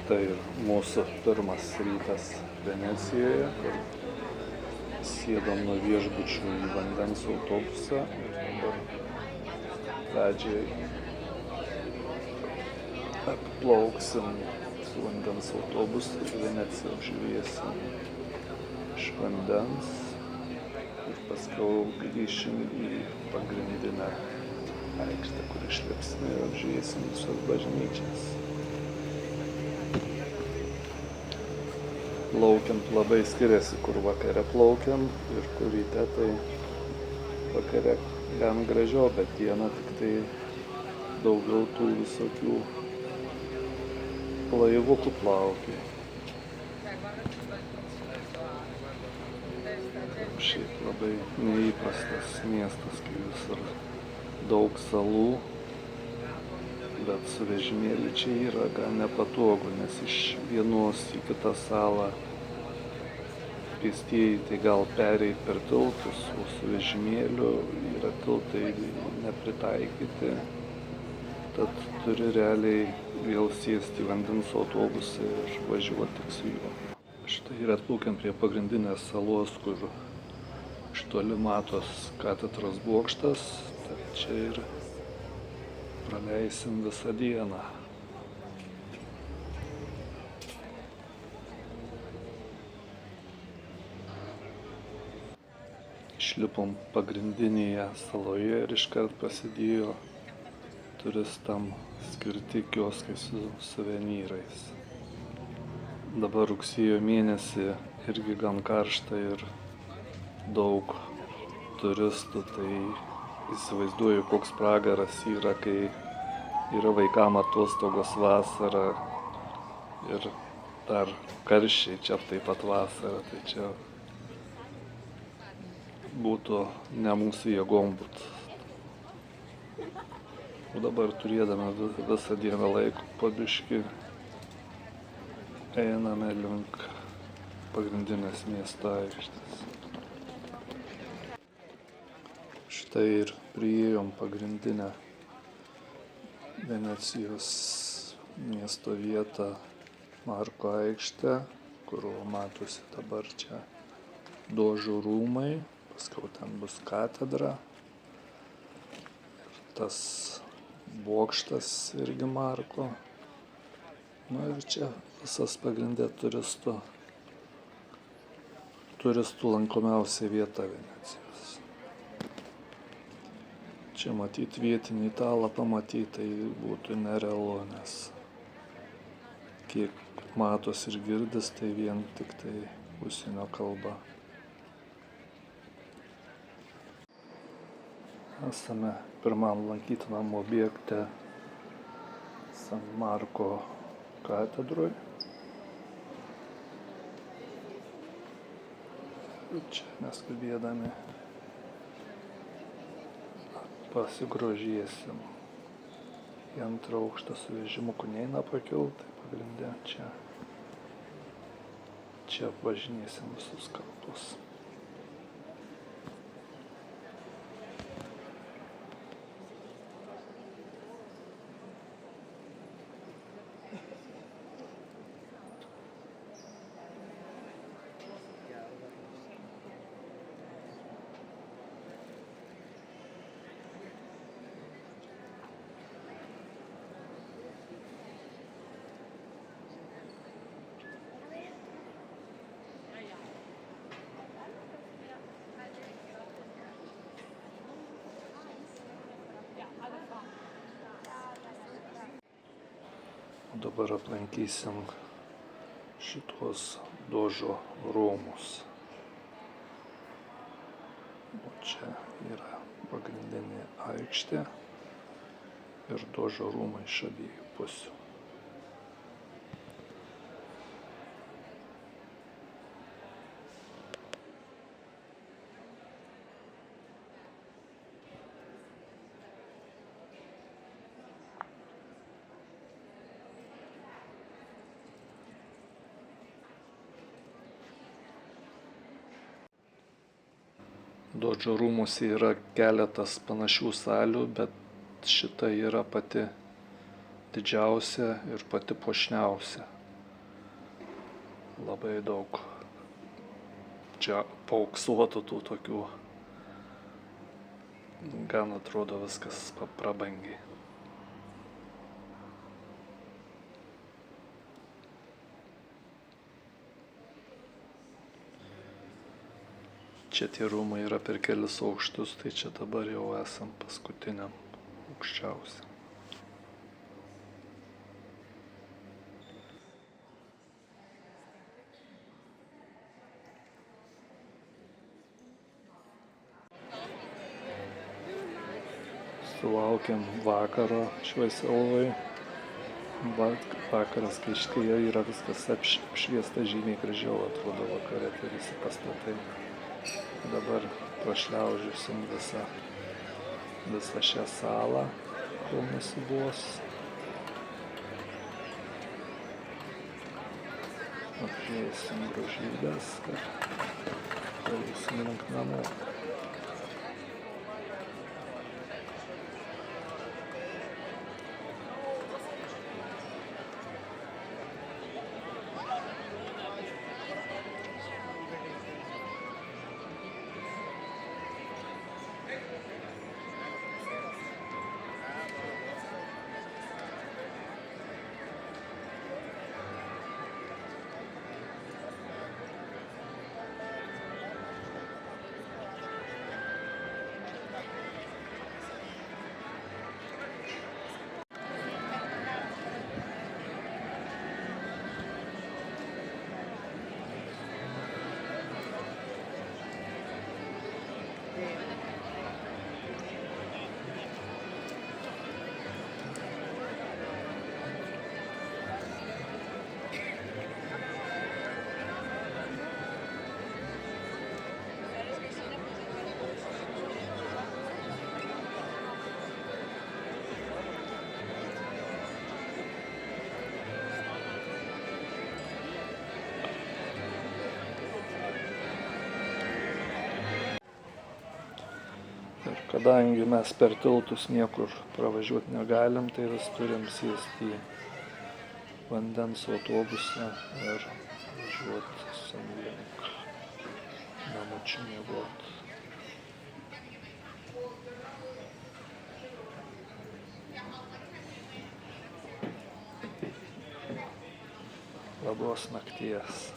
Tai mūsų pirmas rytas Venecijoje, kur sėdom nuo viešbučių į vandens autobusą ir dabar pradžiai applauksim su vandens autobusu ir Veneciją apžiūrėsim iš vandens ir paskiau grįšim į pagrindinę aikštę, kur išlipsim ir apžiūrėsim visas bažnyčias. Plaukiant labai skiriasi, kur vakare plaukiam ir kur ryte, tai vakare gan gražiau, bet dieną tik tai daugiau tų visokių laivukų plaukia. Šiaip labai neįprastas miestas, kai visur daug salų, bet su vežimėliu čia yra gan nepatogu, nes iš vienos į kitą salą pėstieji tai gal pereit per tiltus, o su vežimėliu yra tiltai nepritaikyti, tad turi realiai vėl sėsti į vandens autobusą ir važiuoti tik su juo. Štai ir atplaukiam prie pagrindinės salos, kur iš toli matos katedros bokštas, tad čia ir praleisim visą dieną. Išlipom pagrindinėje saloje ir iškart prasidėjo turistam skirti kioskai su suvenyrais. Dabar rugsėjo mėnesį irgi gan karšta ir daug turistų, tai įsivaizduoju, koks pragaras yra, kai yra vaikam atostogos vasarą ir dar karščiai čia taip pat vasarą, tai čia būtų ne mūsų jėgom būt. O dabar turėdami visą dieną laiko po biškį einame link pagrindinės miesto aikštės. Štai ir priėjom pagrindinę Venecijos miesto vietą Marko aikštę, kur matosi dabar čia Dožų rūmai, paskiau ten bus katedra ir tas bokštas irgi Marko. Nu ir čia visas pagrindė turistų lankomiausia vieta Venecijos. Čia matyti vietinį italą pamatyti, tai būtų nerealu, nes kiek matos ir girdis, tai vien tik tai užsienio kalba. Esame pirmam lankytinam objekte San Marko katedroj. Čia neskubėdami pasigrožėsim. Į antrą aukštą su vežimuku neina pakilt, tai pagrindė čia apvažinėsim visus kampus. Dabar aplankysim šitos Dožo rūmus. O čia yra pagrindinė aikštė ir Dožo rūmai iš abiejų pusių. Dožo rūmuose yra keletas panašių salių, bet šita yra pati didžiausia ir pati puošniausia. labai daug čia paauksuotų tų tokių, gan atrodo viskas prabangiai. Čia tie rūmai yra per kelis aukštus, tai čia dabar jau esam paskutiniam aukščiausiam. Sulaukėm vakaro šioj saloj. Vakaras, kai yra viskas apšviesta, žymiai gražiau atrodo vakare, tai visi pastatai. Dabar prašliaužysim visą šią salą, kol nusibos. Apžiūrėsim grožybės, kad eisim link namų. Ir kadangi mes per tiltus niekur pravažiuoti negalim, tai vis turim sėsti į vandens autobusą ir važiuoti link namučių miegot. Labos nakties.